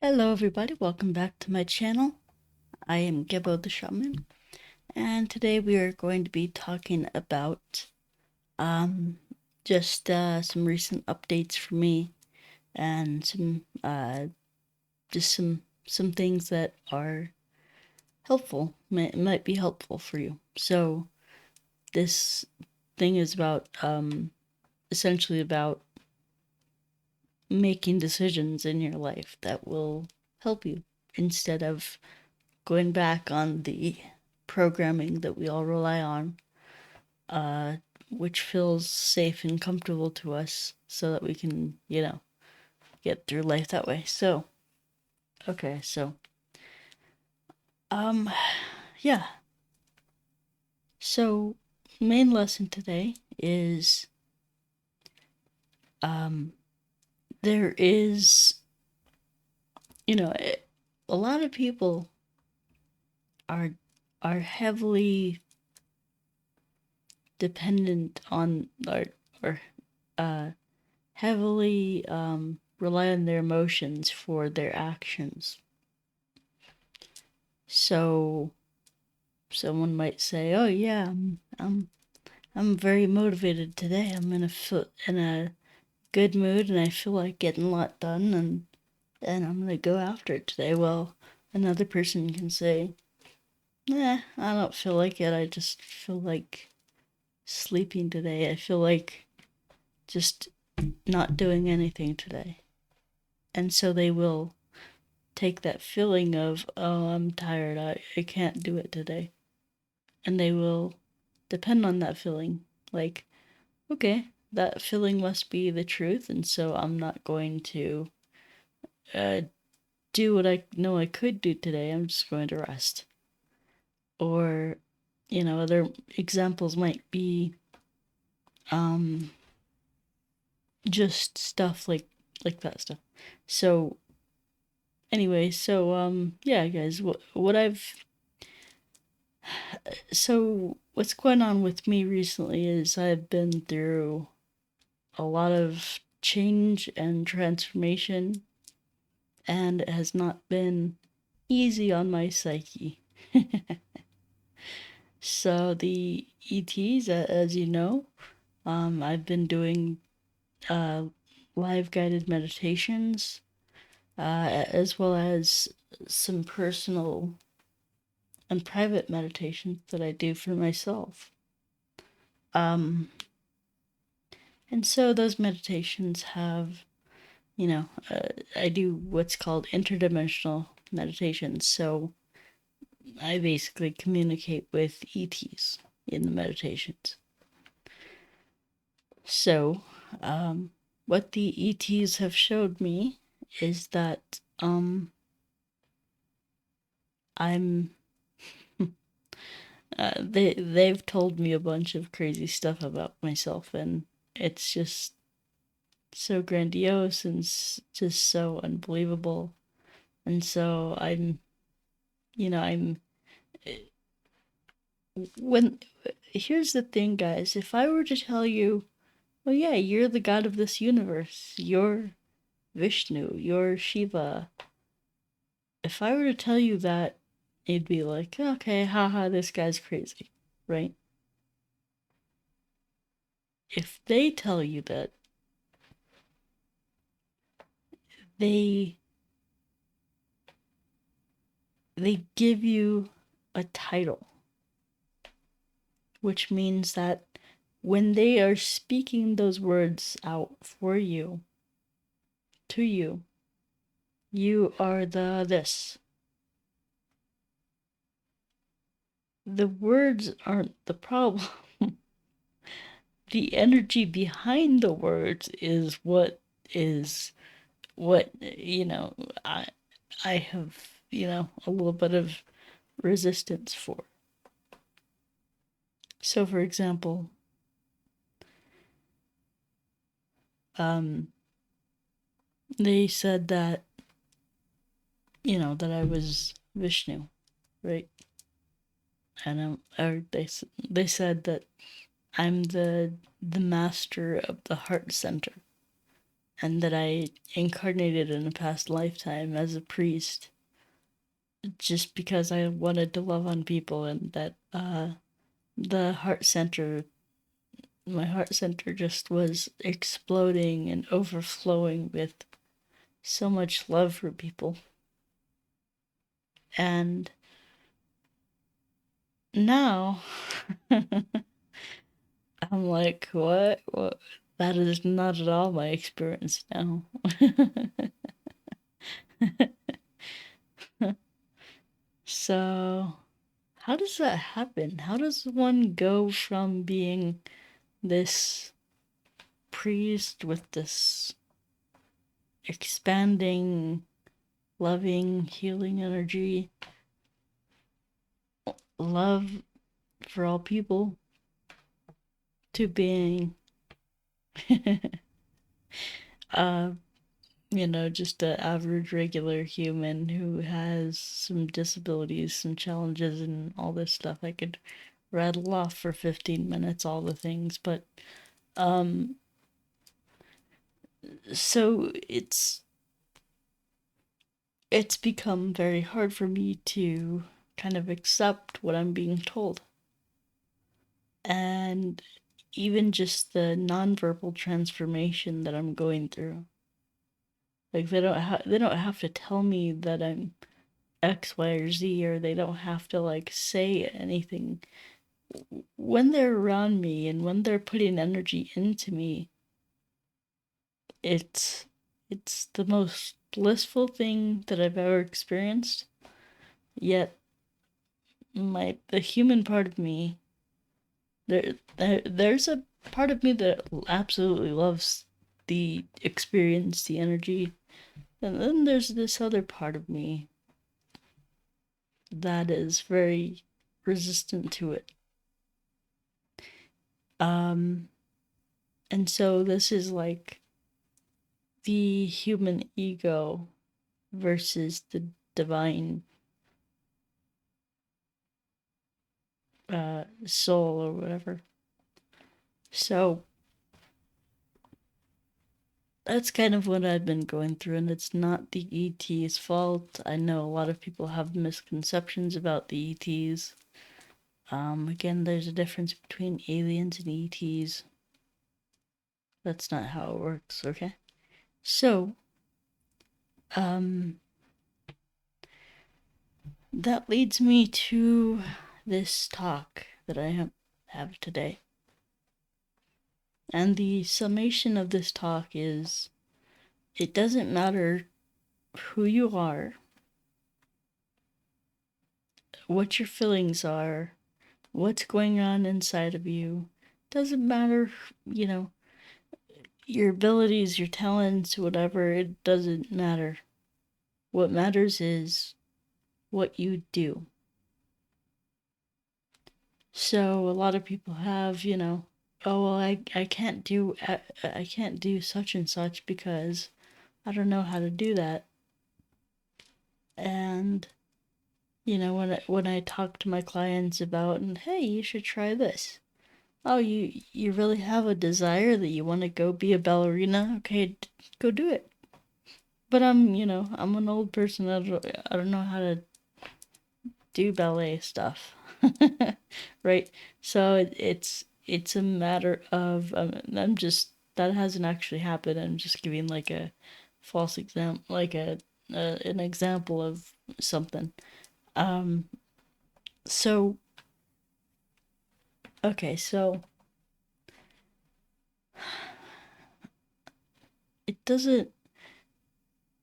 Hello everybody, welcome back to my channel. I am Gebo the Shaman, and today we are going to be talking about just some recent updates for me and some things that are helpful, might be helpful for you. So this thing is about essentially about making decisions in your life that will help you instead of going back on the programming that we all rely on, uh, which feels safe and comfortable to us so that we can, get through life that way. So, okay, so, um, yeah. So, main lesson today is, um, there is, a lot of people are heavily dependent on or uh heavily rely on their emotions for their actions. So someone might say, "Oh yeah, I'm very motivated today. I'm in a good mood, and I feel like getting a lot done, and I'm gonna go after it today." Well, another person can say, "Nah, I don't feel like it. I just feel like sleeping today. I feel like just not doing anything today." And so they will take that feeling of, "Oh, I'm tired, I can't do it today." And they will depend on that feeling. Like, okay, that feeling must be the truth, and so I'm not going to uh, do what I know I could do today. I'm just going to rest. Or, other examples might be um, just stuff like that stuff. So, anyway, so yeah, guys, what I've so what's going on with me recently is I've been through a lot of change and transformation, and it has not been easy on my psyche. So the ETs, as you know, I've been doing uh, live guided meditations, as well as some personal and private meditations that I do for myself. Um, and so those meditations have, I do what's called interdimensional meditations. So I basically communicate with ETs in the meditations. So, what the ETs have showed me is that I'm they've told me a bunch of crazy stuff about myself, and it's just so grandiose and just so unbelievable. And so I'm when here's the thing, guys. If I were to tell you, well, yeah, you're the god of this universe, you're Vishnu, you're Shiva. If I were to tell you that, you'd be like, okay, haha, this guy's crazy, right? If they tell you that, they they give you a title, which means that when they are speaking those words out for you, to you, you are the this. The words aren't the problem. The energy behind the words is what I I have, a little bit of resistance for. So for example, um they said that, that I was Vishnu, right? And or they said that I'm the master of the heart center. and that I incarnated in a past lifetime as a priest just because I wanted to love on people, and that the heart center, my heart center just was exploding and overflowing with so much love for people. And now I'm like, what? What? That is not at all my experience now. So, how does that happen? How does one go from being this priest with this expanding, loving, healing energy, love for all people, to being, uh, just an average, regular human who has some disabilities, some challenges, and all this stuff? I could rattle off for 15 minutes all the things, but so it's become very hard for me to kind of accept what I'm being told. And even just the nonverbal transformation that I'm going through. Like they don't have to tell me that I'm X, Y, or Z, or they don't have to like say anything. When they're around me and when they're putting energy into me, it's it's the most blissful thing that I've ever experienced. Yet the human part of me, there's a part of me that absolutely loves the experience, the energy, and then there's this other part of me that is very resistant to it. Um, and so this is like the human ego versus the divine soul or whatever. So that's kind of what I've been going through, and it's not the ET's fault. I know a lot of people have misconceptions about the ETs. Again, there's a difference between aliens and ETs. That's not how it works, okay? So, that leads me to this talk that I have today. And the summation of this talk is, it doesn't matter who you are, what your feelings are, what's going on inside of you. Doesn't matter, your abilities, your talents, whatever, it doesn't matter. What matters is what you do. So a lot of people have, oh well, I can't do such and such because I don't know how to do that. And when I talk to my clients about, and hey, you should try this. Oh, you really have a desire that you want to go be a ballerina? Okay, go do it. But I'm an old person. I don't know how to do ballet stuff. Right? So it's a matter of that hasn't actually happened. I'm just giving like a false example, like an example of something. So okay, so it doesn't.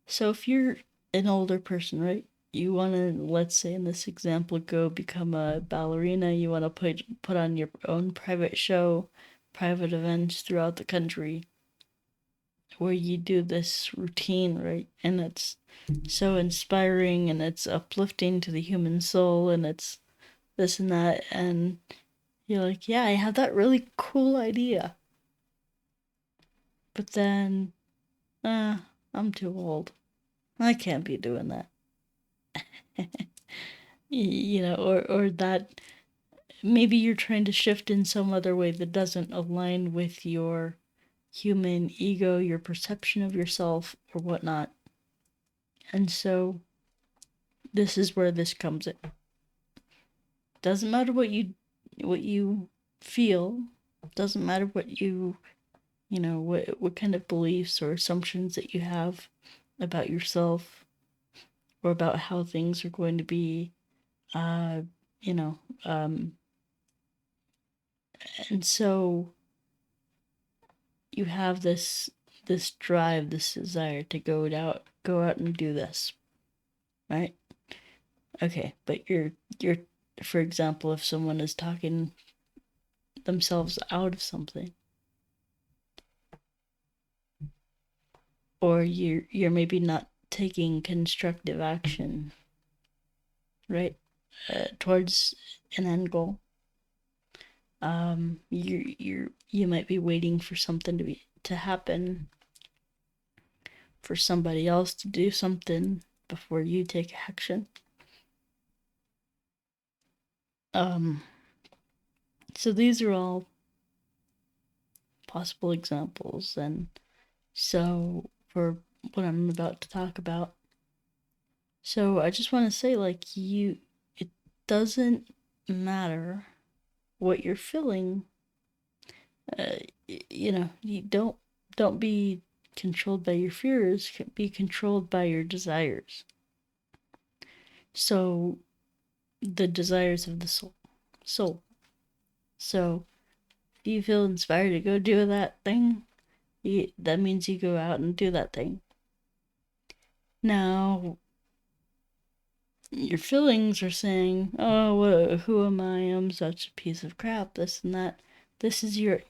So if you're an older person, right? You want to, let's say in this example, go become a ballerina. You want to put on your own private show, private events throughout the country where you do this routine, right? And it's so inspiring and it's uplifting to the human soul and it's this and that. And you're like, yeah, I have that really cool idea. But then, I'm too old. I can't be doing that. Or that maybe you're trying to shift in some other way that doesn't align with your human ego, your perception of yourself, or whatnot. And so this is where this comes in. Doesn't matter what you feel, doesn't matter what what kind of beliefs or assumptions that you have about yourself or about how things are going to be, you know, and so you have this drive, this desire to go out and do this, right? Okay, but you're for example, if someone is talking themselves out of something, or you're maybe not taking constructive action, right, towards an end goal. You might be waiting for something to happen, for somebody else to do something before you take action. So these are all possible examples, and so for what I'm about to talk about. So I just want to say, like, it doesn't matter what you're feeling. You don't be controlled by your fears. Be controlled by your desires. So the desires of the soul. So if you feel inspired to go do that thing, that means you go out and do that thing. Now, your feelings are saying, "Oh, who am I? I'm such a piece of crap. This and that." This is your,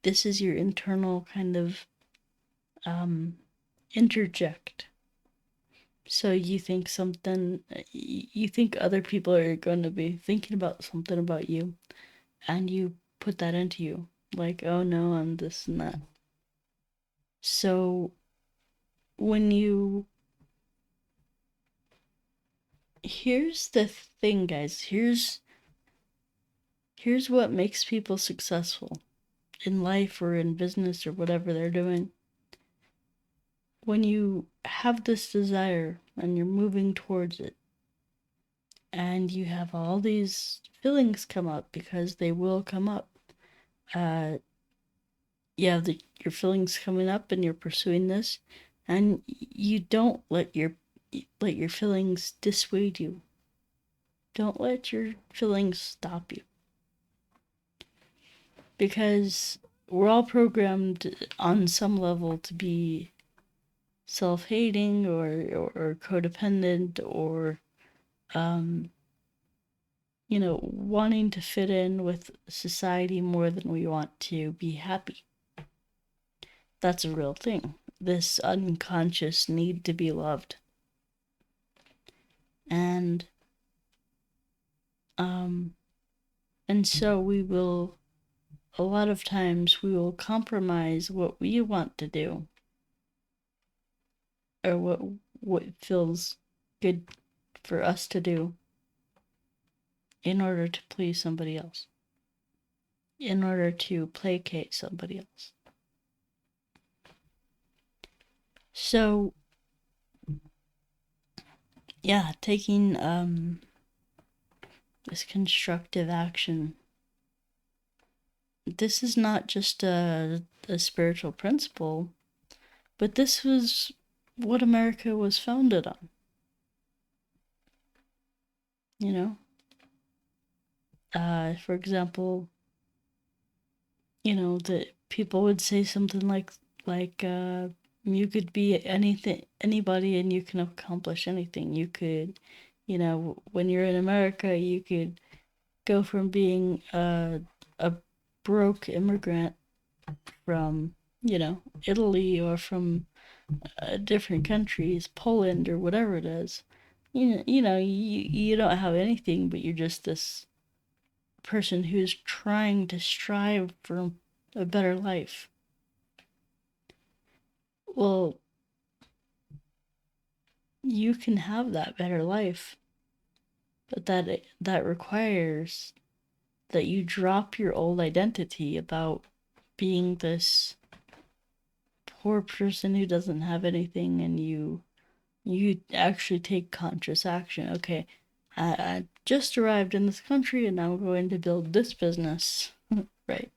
this is your internal kind of interject. So you think you think other people are going to be thinking about something about you, and you put that into you, like, "Oh no, I'm this and that." So when here's the thing, guys. Here's what makes people successful in life or in business or whatever they're doing. When you have this desire and you're moving towards it, and you have all these feelings come up, because they will come up. You have your feelings coming up and you're pursuing this, and you don't let your feelings dissuade you. Don't let your feelings stop you. Because we're all programmed on some level to be self-hating or codependent, or wanting to fit in with society more than we want to be happy. That's a real thing. This unconscious need to be loved. And so a lot of times we will compromise what we want to do, or what feels good for us to do, in order to please somebody else, in order to placate somebody else. So, yeah, taking this constructive action, this is not just a spiritual principle, but this was what America was founded on. For example, that people would say something like you could be anybody, and you can accomplish anything. You could, when you're in America, you could go from being a broke immigrant from, Italy, or from different countries, Poland or whatever it is. You don't have anything, but you're just this person who's trying to strive for a better life. Well, you can have that better life, but that requires that you drop your old identity about being this poor person who doesn't have anything, and you actually take conscious action. Okay, I just arrived in this country and I'm going to build this business, right?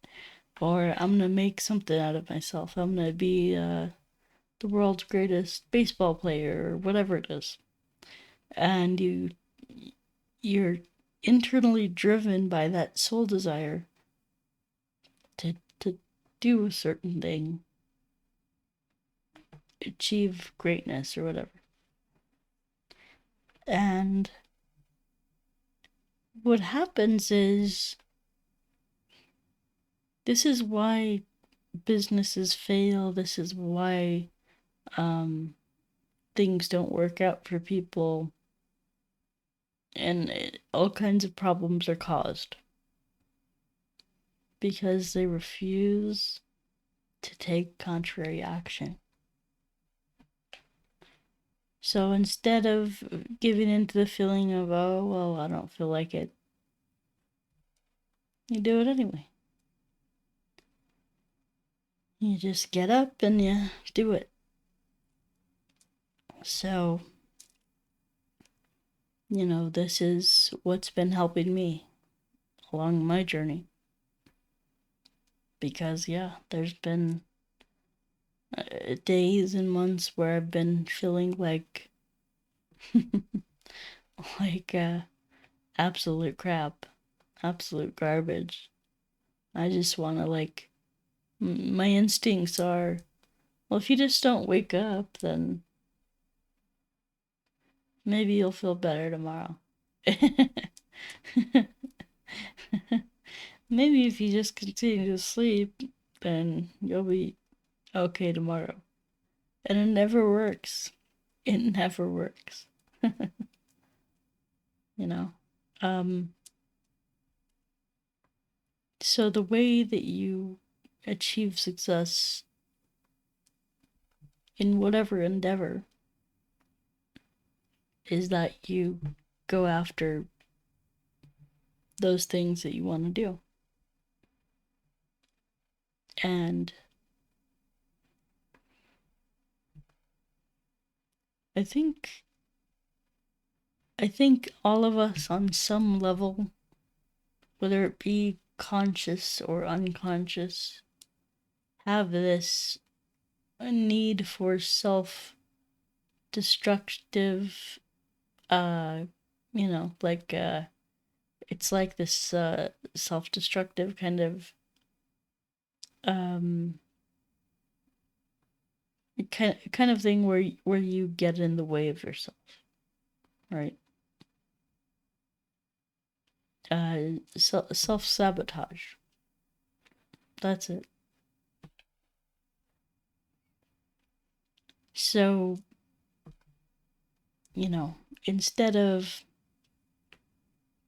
Or I'm gonna make something out of myself. I'm gonna be the world's greatest baseball player, or whatever it is. And you're internally driven by that soul desire to do a certain thing, achieve greatness or whatever. And what happens is, this is why businesses fail. This is why things don't work out for people, and all kinds of problems are caused because they refuse to take contrary action. So instead of giving into the feeling of, oh, well, I don't feel like it, you do it anyway. You just get up and you do it. So, this is what's been helping me along my journey. Because, yeah, there's been days and months where I've been feeling like absolute crap, absolute garbage. I just want to, my instincts are, well, if you just don't wake up, then maybe you'll feel better tomorrow. Maybe if you just continue to sleep, then you'll be okay tomorrow. And it never works. It never works. So the way that you achieve success in whatever endeavor is that you go after those things that you want to do. And I think all of us on some level, whether it be conscious or unconscious, have this need for self-destructive, it's like this self-destructive kind of kind of thing where you get in the way of yourself, right? Self-sabotage. That's it. So, instead of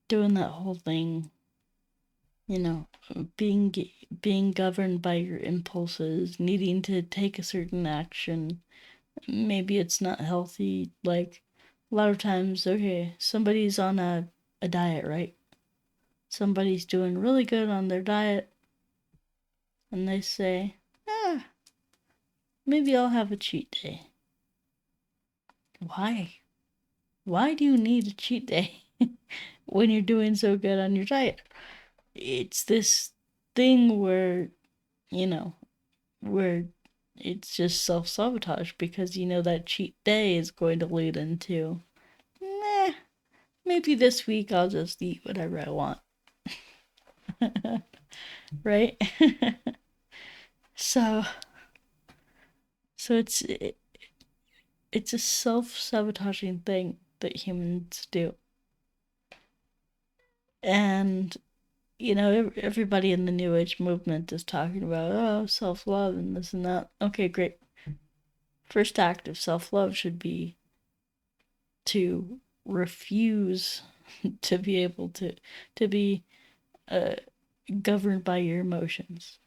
doing that whole thing, being governed by your impulses, needing to take a certain action, maybe it's not healthy. Like, a lot of times, okay, somebody's on a diet, right? Somebody's doing really good on their diet, and they say, maybe I'll have a cheat day. Why? Why do you need a cheat day when you're doing so good on your diet? It's this thing where, where it's just self-sabotage, because that cheat day is going to lead into, maybe this week I'll just eat whatever I want. Right? So it's a self-sabotaging thing that humans do. And everybody in the New Age movement is talking about, self-love and this and that. Okay, great. First act of self-love should be to refuse to be able to be governed by your emotions.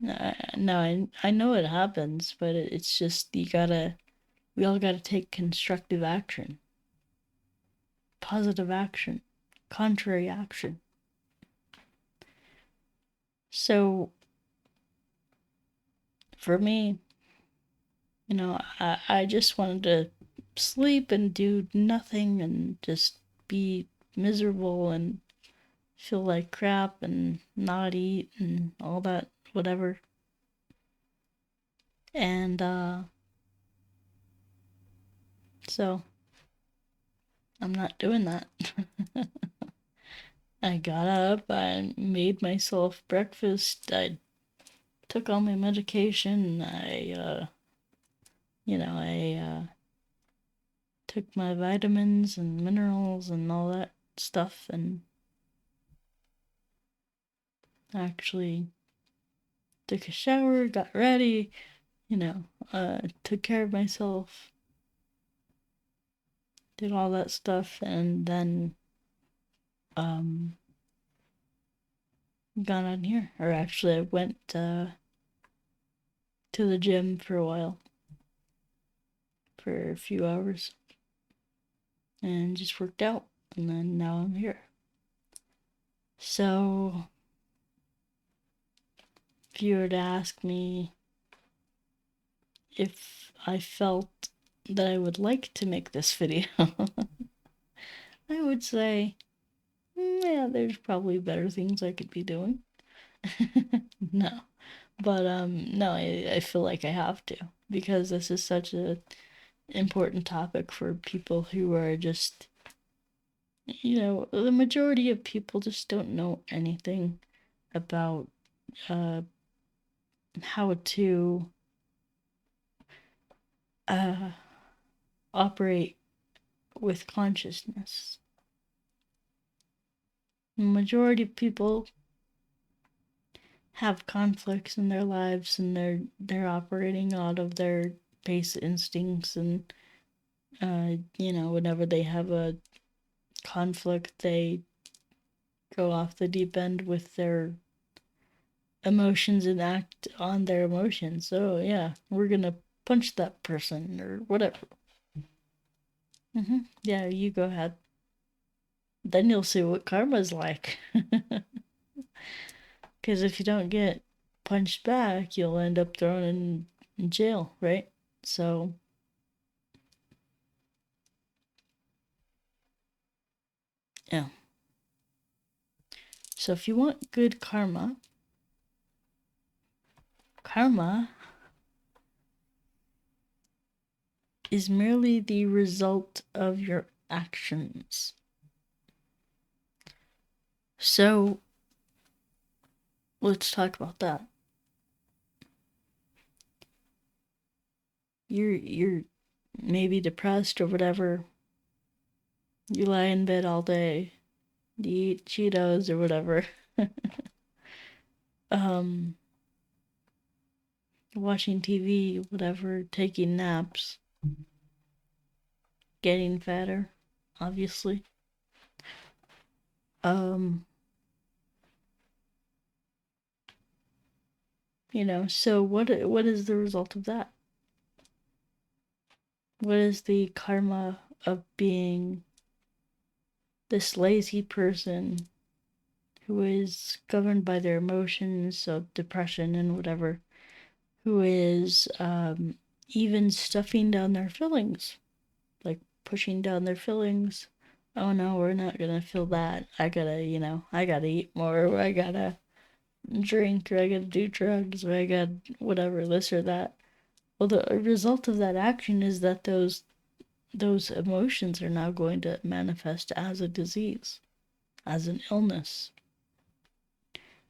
No, I know it happens, but it's just we all gotta take constructive action, positive action, contrary action. So for me, I just wanted to sleep and do nothing and just be miserable and feel like crap and not eat and all that, whatever. And so I'm not doing that. I got up, I made myself breakfast, I took all my medication, I took my vitamins and minerals and all that stuff, and actually took a shower, got ready, took care of myself, did all that stuff, and then got on here. Or actually, I went to the gym for a while, for a few hours, and just worked out, and then now I'm here. So, if you were to ask me if I felt that I would like to make this video, I would say, yeah, there's probably better things I could be doing. No. But no, I feel like I have to, because this is such a important topic for people who are just, the majority of people just don't know anything about uh, how to uh, operate with consciousness. The majority of people have conflicts in their lives, and they're operating out of their base instincts, and whenever they have a conflict, they go off the deep end with their emotions and act on their emotions. So yeah, we're gonna punch that person or whatever. Yeah, you go ahead. Then you'll see what karma's like. Because if you don't get punched back, you'll end up thrown in jail, right? So yeah. So if you want good karma is merely the result of your actions. So let's talk about that. You're maybe depressed or whatever. You lie in bed all day. You eat Cheetos or whatever. um Watching TV, whatever, taking naps, getting fatter, obviously. Um so what is the result of that? What is the karma of being this lazy person who is governed by their emotions, so depression and whatever, who is even stuffing down their feelings, like pushing down their feelings? Oh no, we're not gonna feel that. I gotta eat more, or I gotta drink, or I gotta do drugs, or I got whatever, this or that. Well, the result of that action is that those emotions are now going to manifest as a disease, as an illness,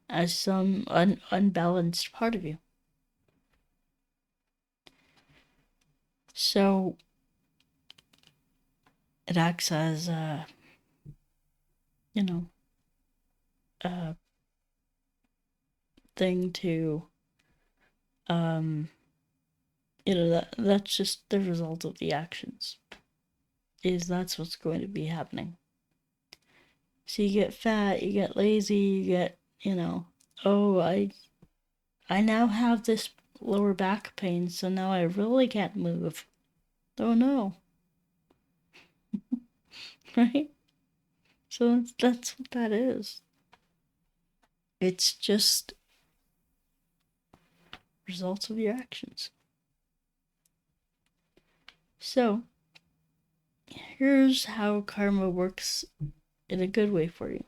as some unbalanced part of you. So it acts as a thing to that's just the result of the actions. That's what's going to be happening. So you get fat, you get lazy, you get, oh, I now have this lower back pain, so now I really can't move. Oh no. Right? So that's what that is. It's just results of your actions. So, here's how karma works in a good way for you.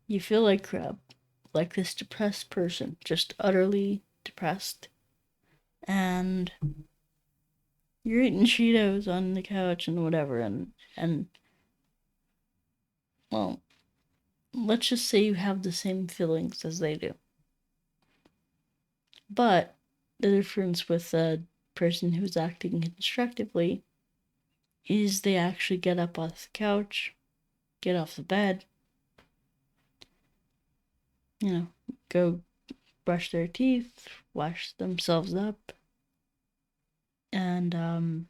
You feel like crap, like this depressed person, just utterly depressed. And you're eating Cheetos on the couch and whatever, and well, let's just say you have the same feelings as they do. But the difference with a person who's acting constructively is they actually get up off the couch, get off the bed, go brush their teeth, wash themselves up, and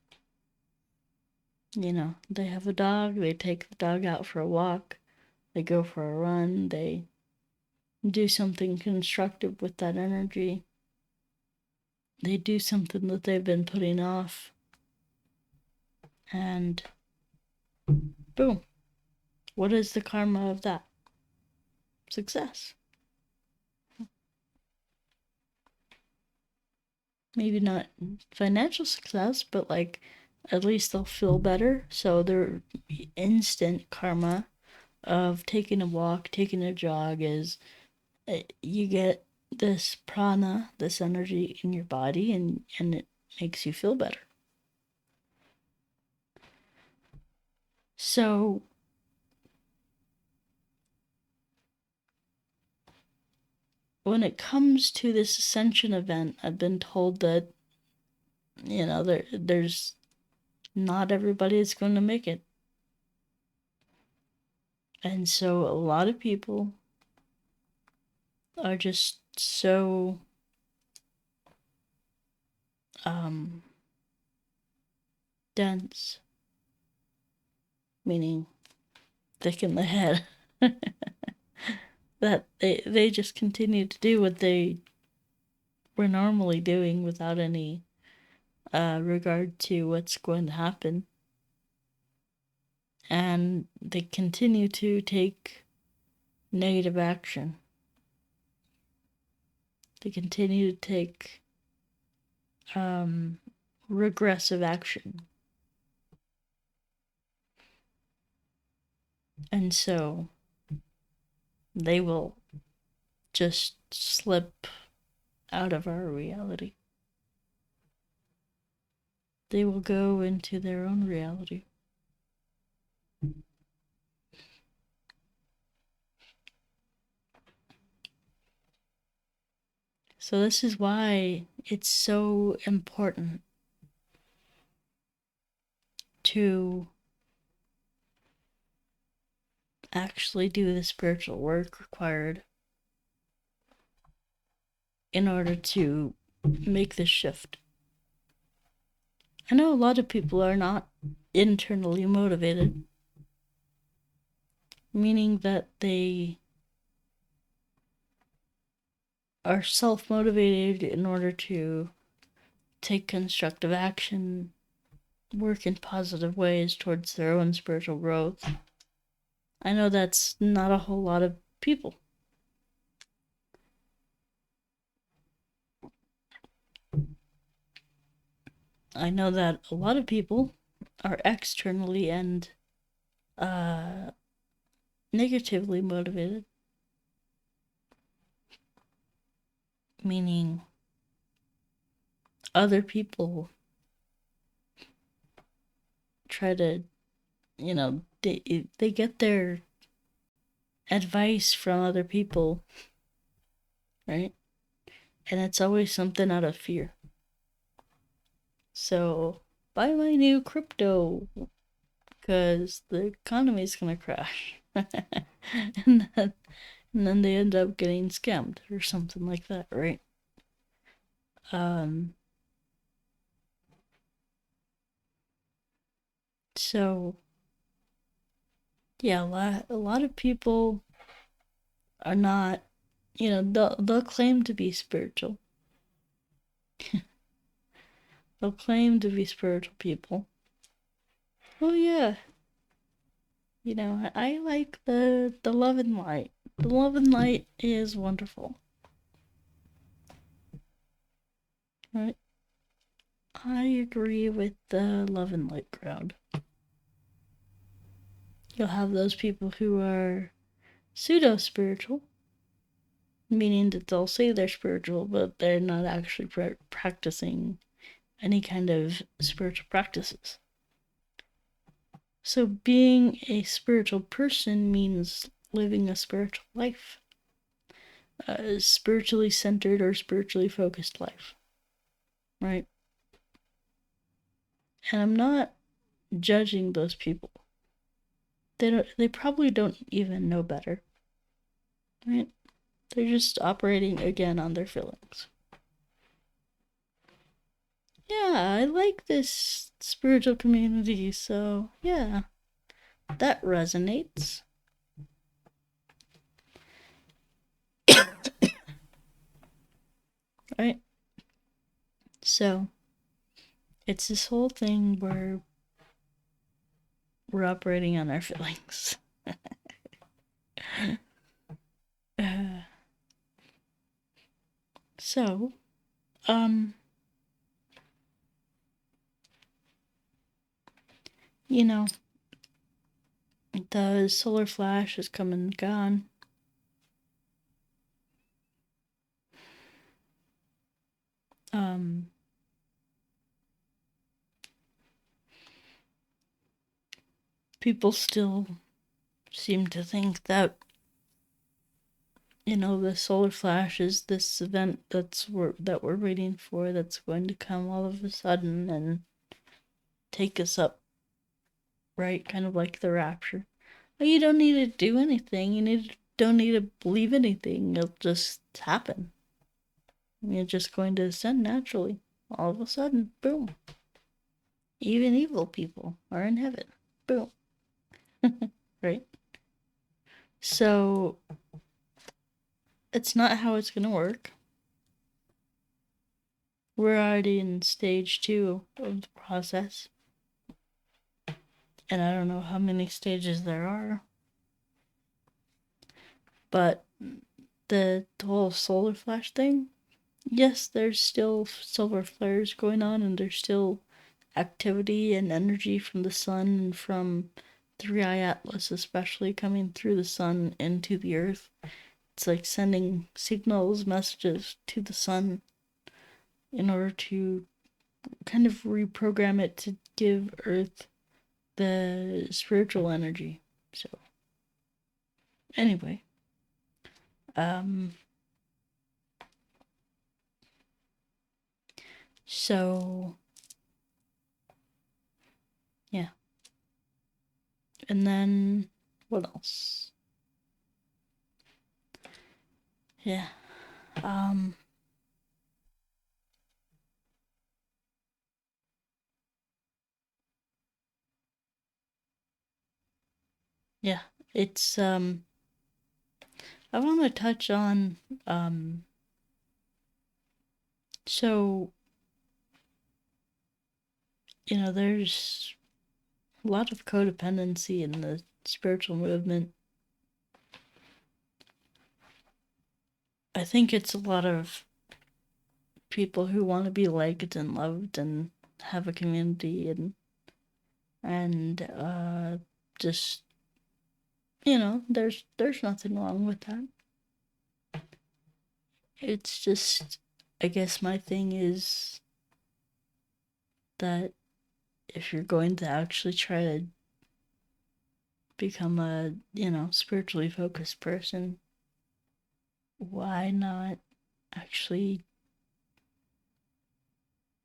they have a dog, they take the dog out for a walk, they go for a run, they do something constructive with that energy. They do something that they've been putting off, and boom. What is the karma of that? Success. Maybe not financial success, but like at least they'll feel better. So their instant karma of taking a walk, taking a jog is you get this prana, this energy in your body, and it makes you feel better. So when it comes to this ascension event, I've been told that there's not everybody is going to make it. And so a lot of people are just so dense, meaning thick in the head, that they just continue to do what they were normally doing without any regard to what's going to happen. And they continue to take negative action. They continue to take regressive action. And so they will just slip out of our reality. They will go into their own reality. So this is why it's so important to actually do the spiritual work required in order to make this shift. I know a lot of people are not internally motivated, meaning that they are self-motivated in order to take constructive action, work in positive ways towards their own spiritual growth. I know that's not a whole lot of people. I know that a lot of people are externally and negatively motivated, meaning other people try to, they get their advice from other people, right? And it's always something out of fear. So, buy my new crypto because the economy is going to crash. and then they end up getting scammed or something like that, right? So, yeah, a lot of people are not, they'll claim to be spiritual. They'll claim to be spiritual people. Oh yeah, I like the love and light. The love and light is wonderful. Right. I agree with the love and light crowd. You'll have those people who are pseudo-spiritual, meaning that they'll say they're spiritual, but they're not actually practicing any kind of spiritual practices. So being a spiritual person means living a spiritual life, a spiritually centered or spiritually focused life, right? And I'm not judging those people. They probably don't even know better, right? They're just operating again on their feelings. Yeah, I like this spiritual community, so yeah, that resonates. Right? So, it's this whole thing where we're operating on our feelings. uh, so, you know, the solar flash has come and gone. People still seem to think that, the solar flash is this event that we're waiting for, that's going to come all of a sudden and take us up, right? Kind of like the rapture. But you don't need to do anything. Don't need to believe anything. It'll just happen. You're just going to ascend naturally. All of a sudden, boom. Even evil people are in heaven. Boom. Right? So, it's not how it's going to work. We're already in stage 2 of the process. And I don't know how many stages there are. But the whole solar flash thing, yes, there's still solar flares going on, and there's still activity and energy from the sun and from 3i Atlas, especially coming through the sun into the earth. It's like sending signals, messages to the sun in order to kind of reprogram it to give Earth the spiritual energy. So, anyway, so yeah, and then what else? Yeah, yeah, it's I want to touch on so there's a lot of codependency in the spiritual movement. I think it's a lot of people who want to be liked and loved and have a community and just there's nothing wrong with that. It's just, I guess my thing is that if you're going to actually try to become a spiritually focused person, why not actually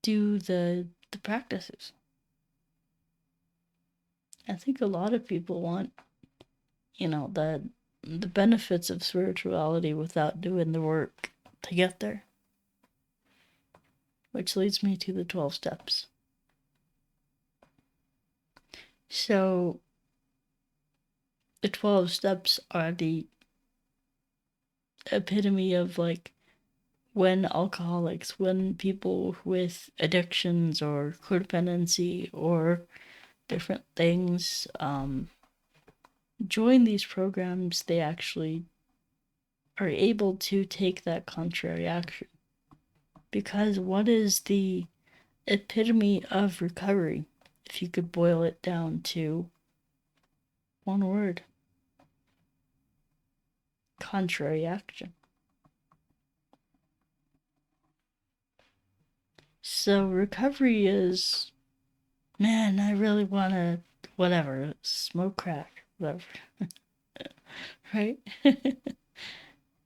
do the practices? I think a lot of people want the benefits of spirituality without doing the work to get there, which leads me to the 12 steps. So the 12 steps are the epitome of like when alcoholics, when people with addictions or codependency or different things join these programs, they actually are able to take that contrary action Because what is the epitome of recovery, if you could boil it down to one word? Contrary action. So recovery is, man, I really want to, whatever, smoke crack, whatever, right?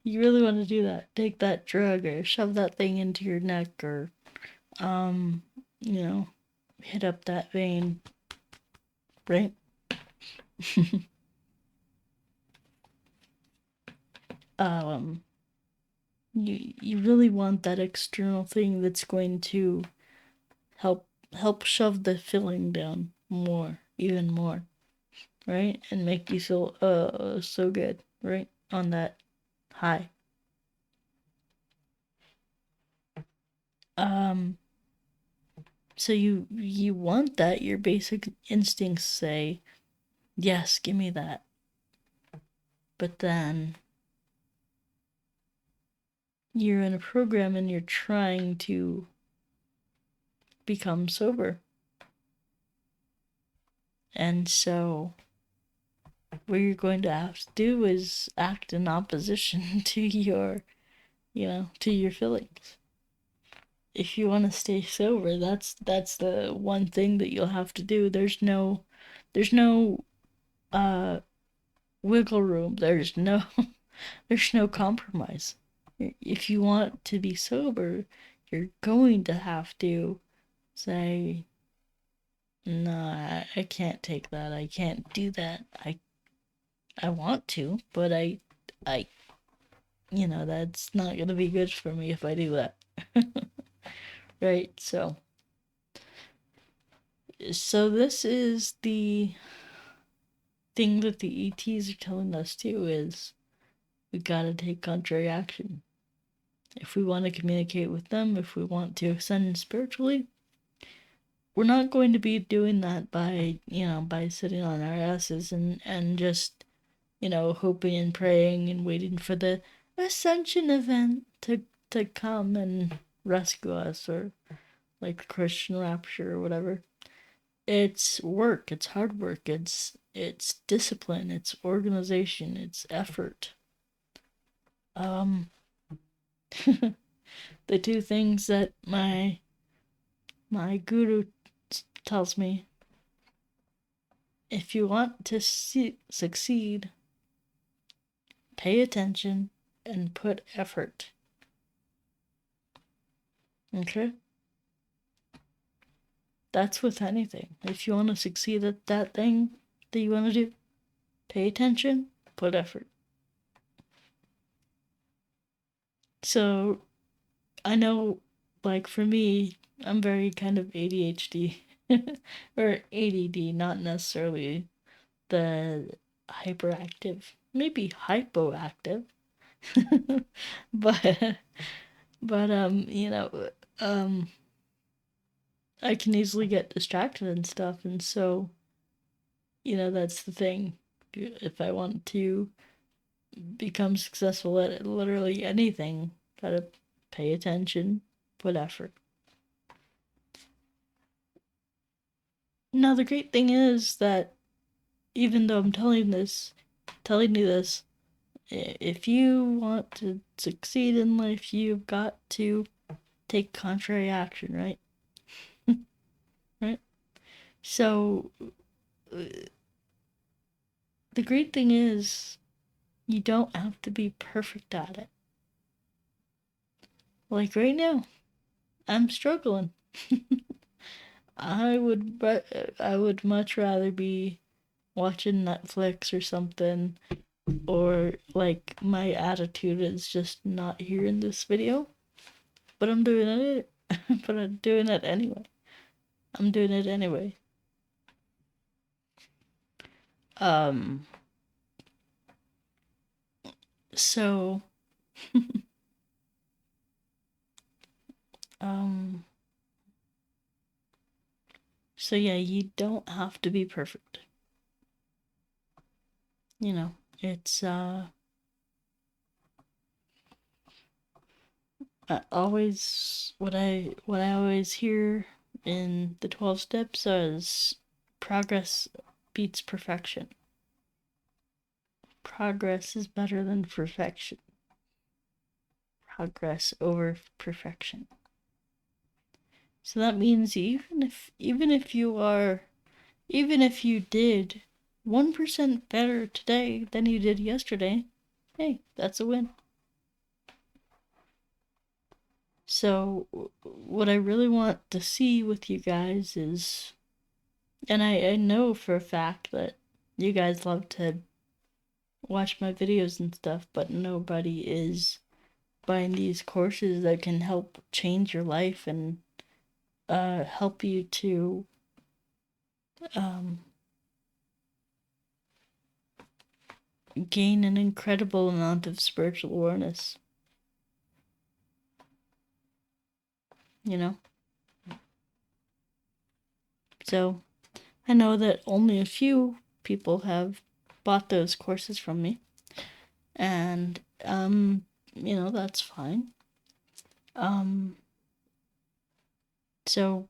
You really want to do that. Take that drug or shove that thing into your neck or, um, you know, hit up that vein, right? um, you really want that external thing that's going to help shove the filling down more, even more, right? And make you feel so good, right? On that high. Um so you want that. Your basic instincts say, yes, give me that. But then you're in a program and you're trying to become sober. And so what you're going to have to do is act in opposition to your, to your feelings. If you want to stay sober, that's the one thing that you'll have to do. There's no uh wiggle room. There's no compromise. If you want to be sober, you're going to have to say, no, I can't take that. I can't do that. I want to, but I that's not going to be good for me if I do that. Right? So this is the thing that the ETs are telling us too, is we gotta take contrary action. If we want to communicate with them, if we want to ascend spiritually, we're not going to be doing that by sitting on our asses and just, hoping and praying and waiting for the ascension event to come and rescue us, or like the Christian rapture or whatever. It's work, it's hard work, it's discipline, it's organization, it's effort. Um the two things that my guru tells me: if you want to succeed, pay attention and put effort. Okay? That's with anything. If you want to succeed at that thing that you want to do, pay attention, put effort. So, I know, like, for me, I'm very kind of ADHD or ADD, not necessarily the hyperactive, maybe hypoactive. but um I can easily get distracted and stuff, and so that's the thing. If I want to become successful at literally anything, gotta pay attention, put effort. Now the great thing is that even though I'm telling you this, if you want to succeed in life, you've got to take contrary action, right? Right? So the great thing is you don't have to be perfect at it. Like right now, I'm struggling. I would much rather be watching Netflix or something, or like my attitude is just not here in this video, but I'm doing it. But I'm doing it anyway. I'm doing it anyway. Um. So. um. So yeah, you don't have to be perfect. It's always what I always hear in the 12 steps is progress beats perfection. Progress is better than perfection. Progress over perfection. So that means even if you did 1% better today than you did yesterday, hey, that's a win. So what I really want to see with you guys is, and I know for a fact that you guys love to watch my videos and stuff, but nobody is buying these courses that can help change your life and help you to gain an incredible amount of spiritual awareness. You know? So I know that only a few people have bought those courses from me. And, that's fine. So,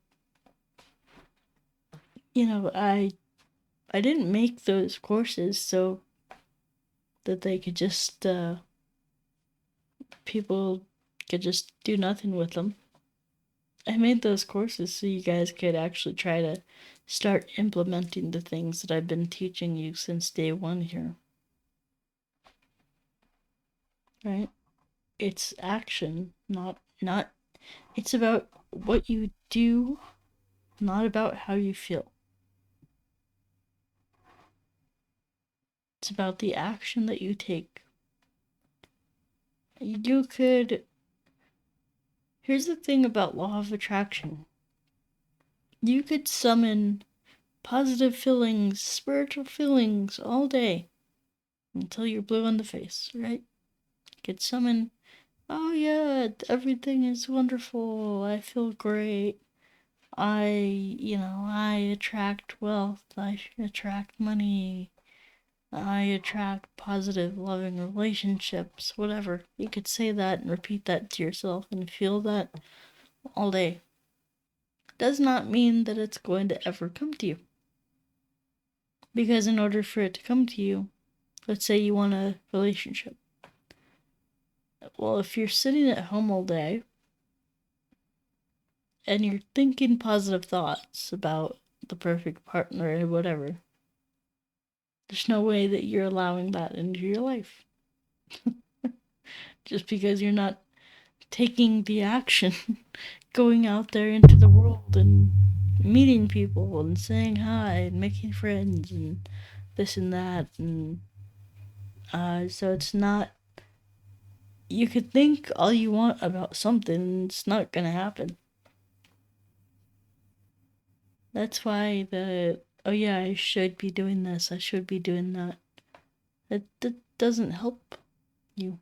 I didn't make those courses so that they could just, people could just do nothing with them. I made those courses so you guys could actually try to start implementing the things that I've been teaching you since day one here. Right? It's action, not it's about what you do, not about how you feel. It's about the action that you take. Here's the thing about law of attraction. You could summon positive feelings, spiritual feelings all day until you're blue in the face, right? You could summon, oh yeah, everything is wonderful, I feel great. I attract wealth, I attract money, I attract positive, loving relationships, whatever. You could say that and repeat that to yourself and feel that all day. Does not mean that it's going to ever come to you. Because in order for it to come to you, let's say you want a relationship. Well, if you're sitting at home all day and you're thinking positive thoughts about the perfect partner or whatever, there's no way that you're allowing that into your life. Just because you're not taking the action, going out there into the world and meeting people and saying hi and making friends and this and that. And so it's not, you could think all you want about something, it's not gonna happen. That's why oh yeah, I should be doing this, I should be doing that. That doesn't help you.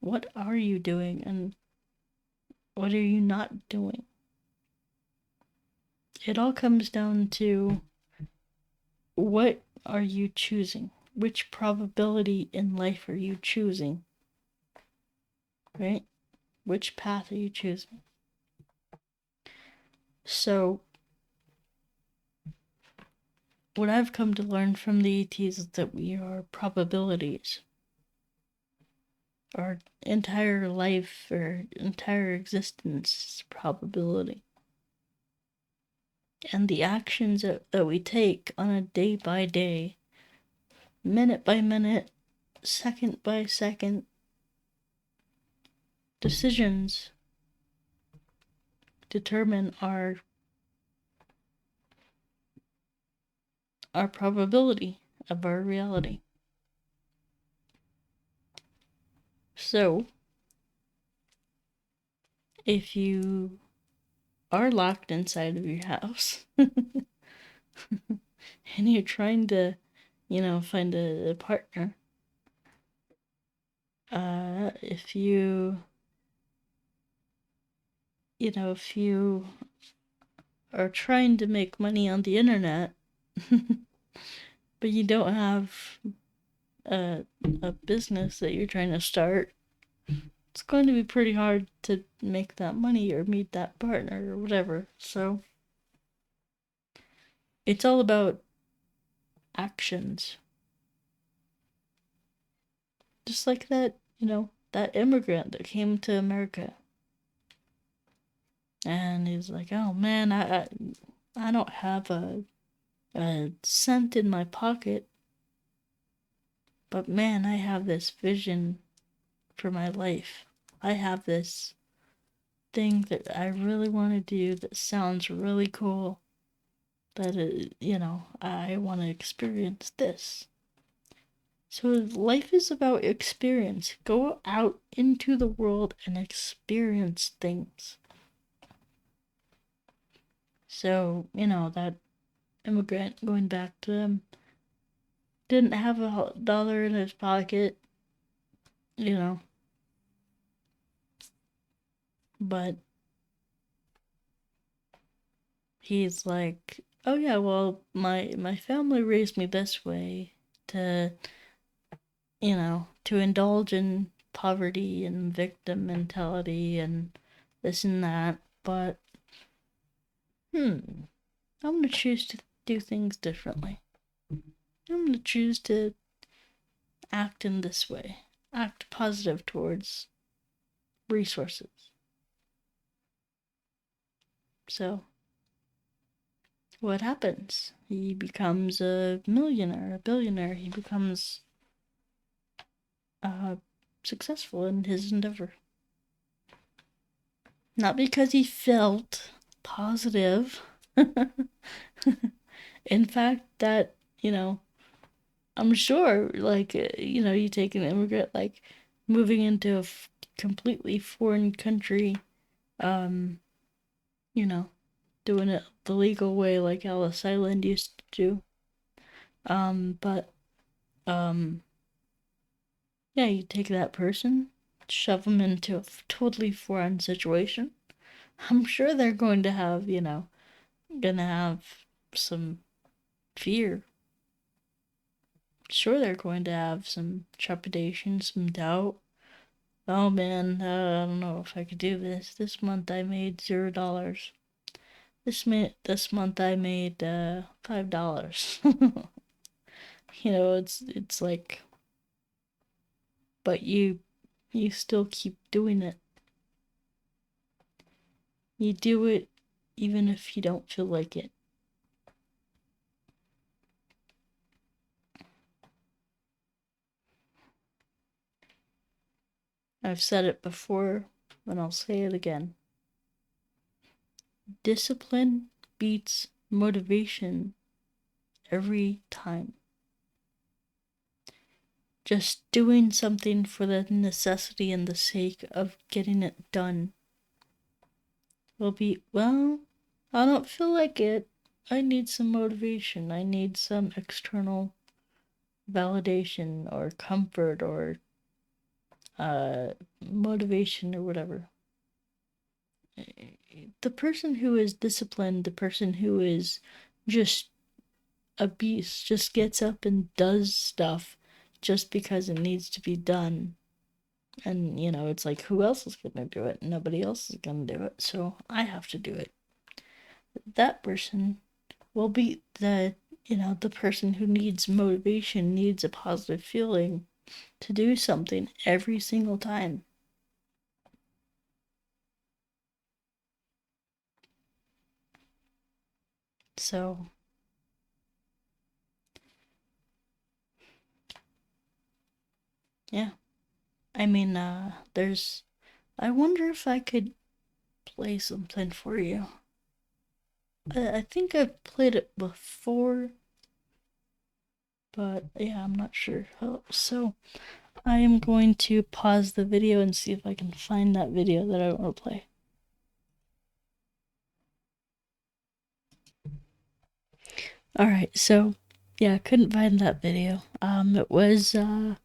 What are you doing and what are you not doing? It all comes down to what are you choosing? Which probability in life are you choosing? Right? Which path are you choosing? So, what I've come to learn from the ETs is that we are probabilities. Our entire life, or entire existence is probability. And the actions that we take on a day by day, minute by minute, second by second, decisions determine our probability of our reality. So, if you are locked inside of your house and you're trying to, find a partner, if you are trying to make money on the internet, but you don't have a business that you're trying to start, it's going to be pretty hard to make that money or meet that partner or whatever. So it's all about actions. Just like that, that immigrant that came to America. And he's like, oh man, I don't have a cent in my pocket. But man, I have this vision for my life. I have this thing that I really want to do that sounds really cool. I want to experience this. So life is about experience. Go out into the world and experience things. So, that immigrant going back to them didn't have a dollar in his pocket, but he's like, oh yeah, well, my family raised me this way to, to indulge in poverty and victim mentality and this and that, but I'm gonna choose to do things differently. I'm gonna choose to act in this way, act positive towards resources. So what happens? He becomes a millionaire, a billionaire. He becomes successful in his endeavor. Not because he felt positive. In fact, that, I'm sure, like, you take an immigrant, like, moving into a completely foreign country, doing it the legal way like Ellis Island used to do. But yeah, you take that person, shove them into a totally foreign situation. I'm sure they're going to have, gonna have some fear. Sure, they're going to have some trepidation, some doubt. Oh man, I don't know if I could do this. This month I made $0. This month I made $5. It's like, but you still keep doing it. You do it even if you don't feel like it. I've said it before, and I'll say it again. Discipline beats motivation every time. Just doing something for the necessity and the sake of getting it done will be, well, I don't feel like it. I need some motivation. I need some external validation or comfort or motivation or whatever. The person who is disciplined, the person who is just a beast, just gets up and does stuff just because it needs to be done. And, it's like, who else is going to do it? Nobody else is going to do it, so I have to do it. That person will be the person who needs motivation, needs a positive feeling to do something every single time. So, yeah. I mean, I wonder if I could play something for you. I think I've played it before, but yeah, I'm not sure. So, I am going to pause the video and see if I can find that video that I want to play. Alright, so, yeah, I couldn't find that video. It was, I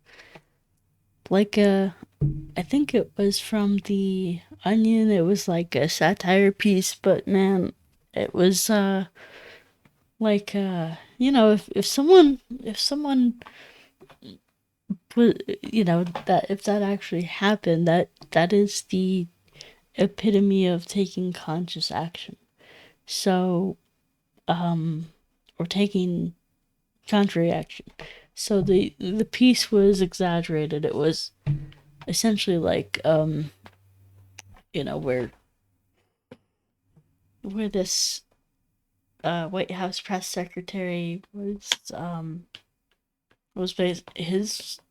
think it was from The Onion. It was like a satire piece, but man, it was, if someone you know, that if that actually happened, that is the epitome of taking conscious action. So, or taking contrary action. So the piece was exaggerated. It was essentially like, you know, where this White House press secretary was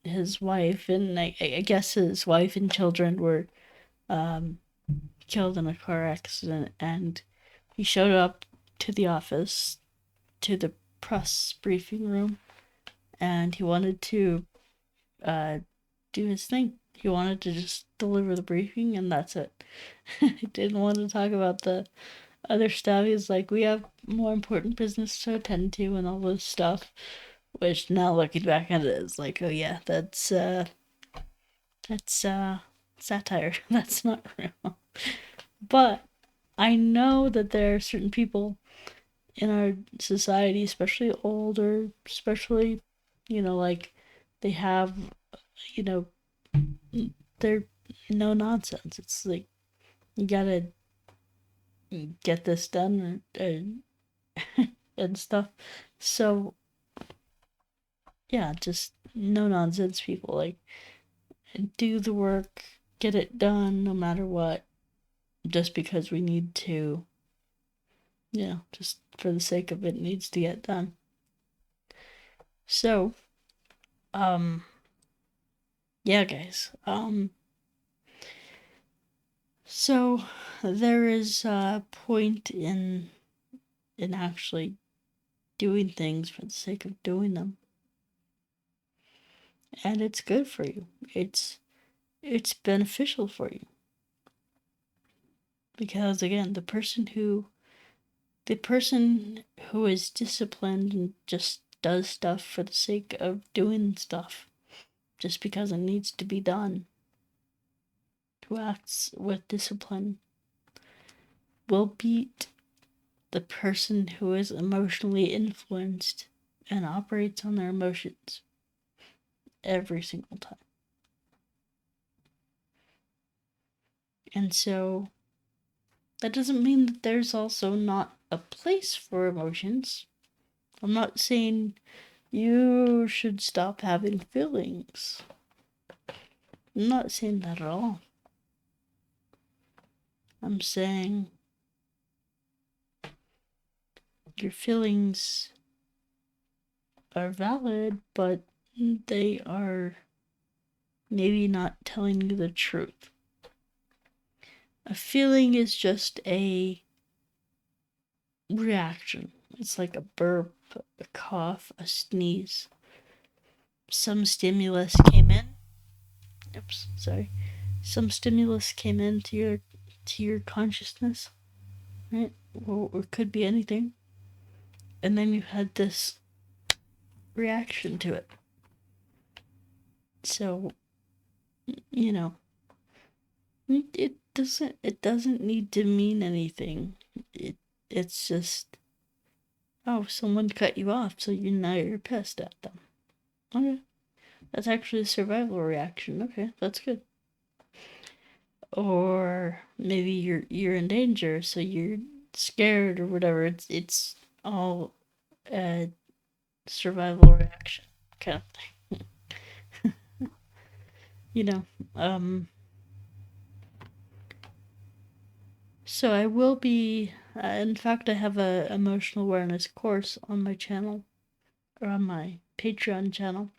his wife, and I guess his wife and children were killed in a car accident, and he showed up to the office, to the press briefing room, and he wanted to do his thing. He wanted to just deliver the briefing, and that's it. He didn't want to talk about the other stuff. He's like, we have more important business to attend to, and all this stuff. Which now looking back at it is like, oh yeah, that's satire. That's not real. But I know that there are certain people in our society, especially older, especially, you know, like they have, you know, they're no nonsense. It's like you gotta get this done and stuff. So yeah, just no nonsense people, like do the work, get it done no matter what, just because we need to, you know, just for the sake of it needs to get done. So, yeah, guys. So there is a point in actually doing things for the sake of doing them, and it's good for you. It's beneficial for you because again, the person who is disciplined and just does stuff for the sake of doing stuff, just because it needs to be done, who acts with discipline, will beat the person who is emotionally influenced and operates on their emotions every single time. And so that doesn't mean that there's also not a place for emotions. I'm not saying you should stop having feelings. I'm not saying that at all. I'm saying your feelings are valid, but they are maybe not telling you the truth. A feeling is just a reaction. It's like a burp, a cough, a sneeze. Some stimulus came in. Oops, sorry. Some stimulus came into your consciousness, right? Or it could be anything. And then you had this reaction to it. So, you know, it doesn't need to mean anything. It's just, oh, someone cut you off, so now you're pissed at them. Okay. That's actually a survival reaction. Okay, that's good. Or maybe you're in danger, so you're scared or whatever. It's all a survival reaction kind of thing. You know. So I will be. In fact, I have a emotional awareness course on my channel, or on my Patreon channel,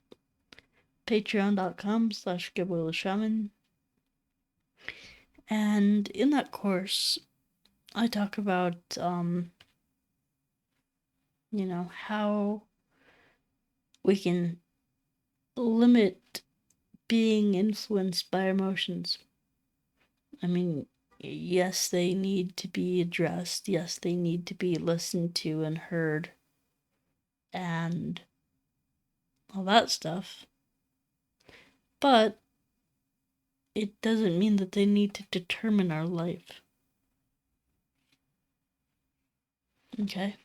patreon.com/shaman. And in that course, I talk about, you know, how we can limit being influenced by emotions. I mean, yes, they need to be addressed. Yes, they need to be listened to and heard and all that stuff. But it doesn't mean that they need to determine our life. Okay?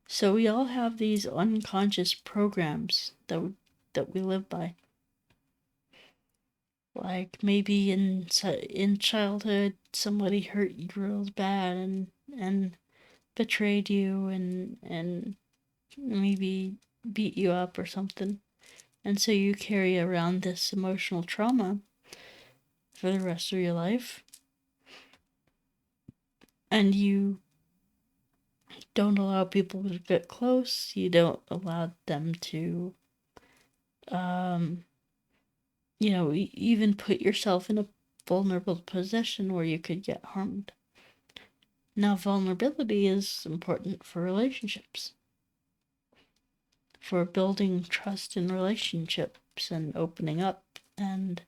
So we all have these unconscious programs that that we live by. Like maybe in childhood somebody hurt you real bad and betrayed you and maybe beat you up or something. And so you carry around this emotional trauma for the rest of your life. And you don't allow people to get close. You don't allow them to, even put yourself in a vulnerable position where you could get harmed. Now, vulnerability is important for relationships, for building trust in relationships and opening up and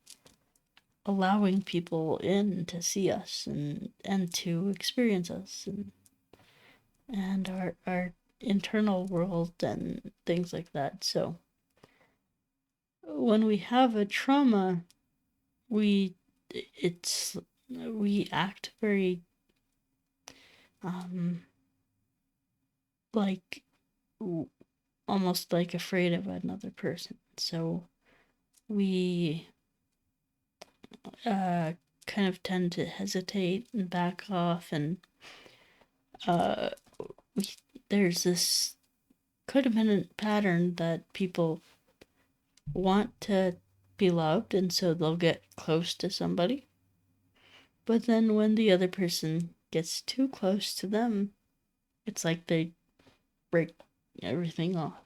allowing people in to see us and to experience us and our internal world and things like that. So when we have a trauma, we act very like almost like afraid of another person. So we kind of tend to hesitate and back off, and there's this codependent pattern that people want to be loved, and so they'll get close to somebody. But then when the other person gets too close to them, it's like they break everything off.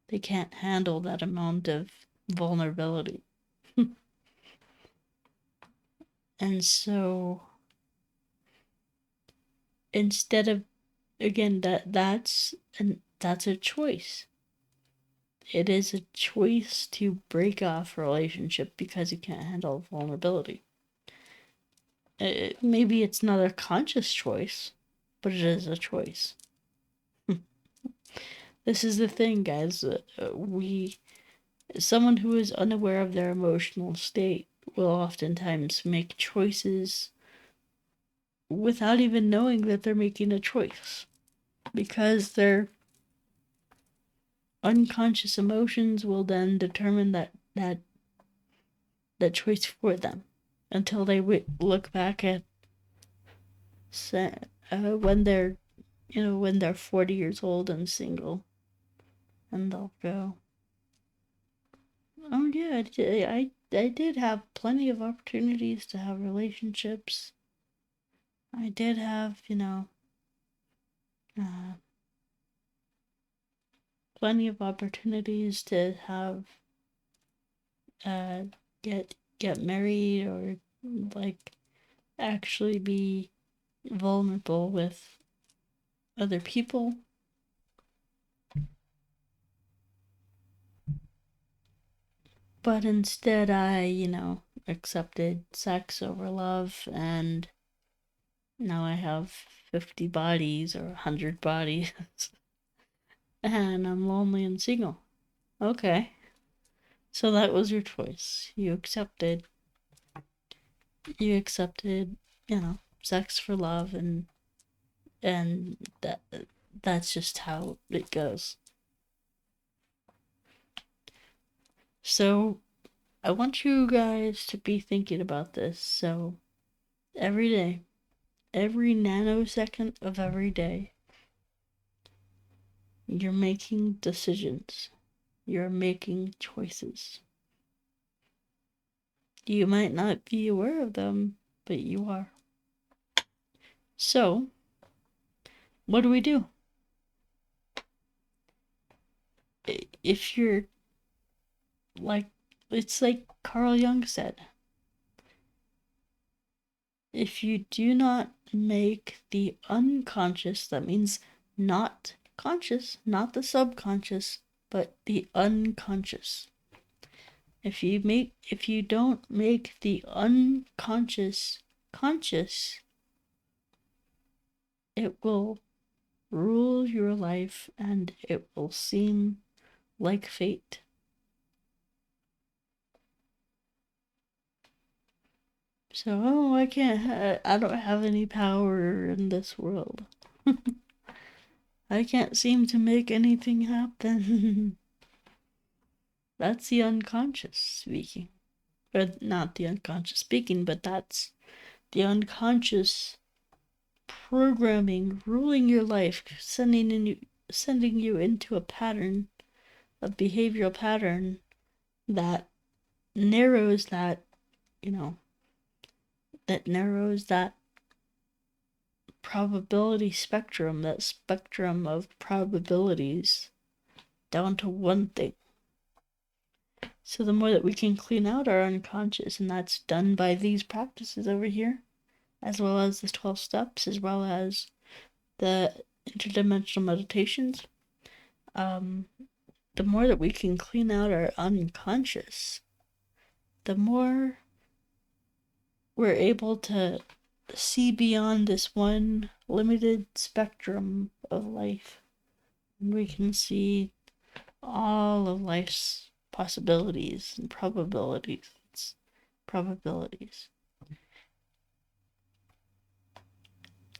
They can't handle that amount of vulnerability. And so instead of, again, that's a choice. It is a choice to break off a relationship because you can't handle vulnerability. Maybe it's not a conscious choice, but it is a choice. This is the thing, guys. Someone who is unaware of their emotional state will oftentimes make choices without even knowing that they're making a choice, because their unconscious emotions will then determine that choice for them until they look back at when they're 40 years old and single, and they'll go, oh yeah, I did have plenty of opportunities to have relationships. I did have, plenty of opportunities to have, get married or like actually be vulnerable with other people. But instead I, accepted sex over love, and now I have 50 bodies or 100 bodies and I'm lonely and single. Okay. So that was your choice. You accepted, sex for love, and that's just how it goes. So I want you guys to be thinking about this. So every day, every nanosecond of every day, you're making decisions. You're making choices. You might not be aware of them, but you are. So, what do we do? If you're it's like Carl Jung said, if you do not make the unconscious, that means not conscious, not the subconscious, but the unconscious. If you don't make the unconscious conscious, it will rule your life and it will seem like fate. So, I don't have any power in this world. I can't seem to make anything happen. That's the unconscious speaking. Or not the unconscious speaking, but that's the unconscious programming ruling your life, sending you into a pattern, a behavioral pattern that narrows that, that narrows that probability spectrum, that spectrum of probabilities down to one thing. So the more that we can clean out our unconscious, and that's done by these practices over here, as well as the 12 steps, as well as the interdimensional meditations, the more that we can clean out our unconscious, the more we're able to see beyond this one limited spectrum of life. We can see all of life's possibilities and probabilities.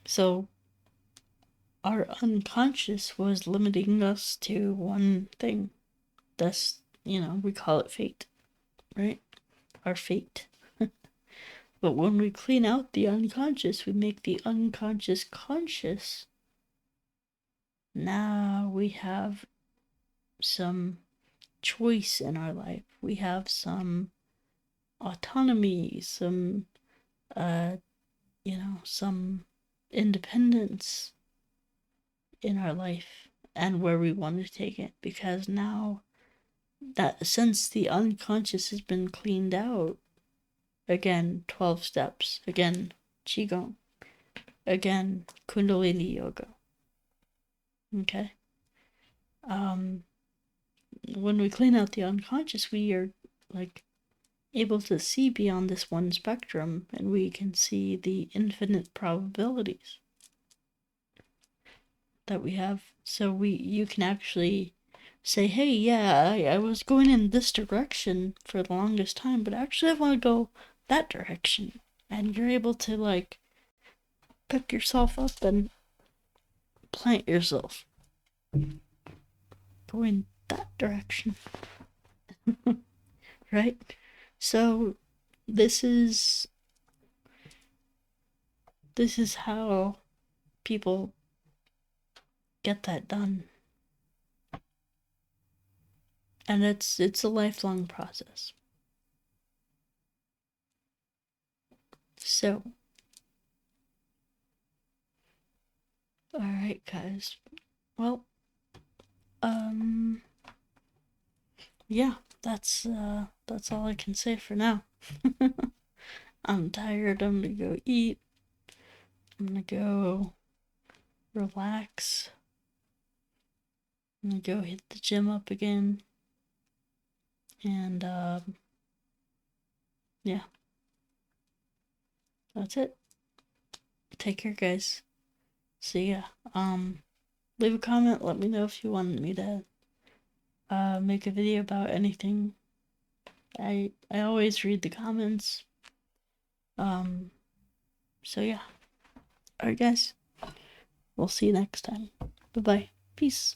So our unconscious was limiting us to one thing. That's, we call it fate, right? Our fate. But when we clean out the unconscious, we make the unconscious conscious. Now we have some choice in our life. We have some autonomy, some some independence in our life and where we want to take it, because now that since the unconscious has been cleaned out, again 12 steps, again qigong, again kundalini yoga, okay, when we clean out the unconscious, we are like able to see beyond this one spectrum, and we can see the infinite probabilities that we have. So you can actually say, hey, yeah, I was going in this direction for the longest time, but actually I want to go that direction. And you're able to like pick yourself up and plant yourself going that direction. Right? So this is how people get that done. And it's a lifelong process. So, all right, guys. Well, yeah, that's all I can say for now. I'm tired. I'm gonna go eat. I'm gonna go relax. I'm gonna go hit the gym up again. And yeah. That's it. Take care, guys. See ya. Leave a comment, let me know if you want me to make a video about anything. I always read the comments. So yeah. Alright, guys. We'll see you next time. Bye-bye. Peace.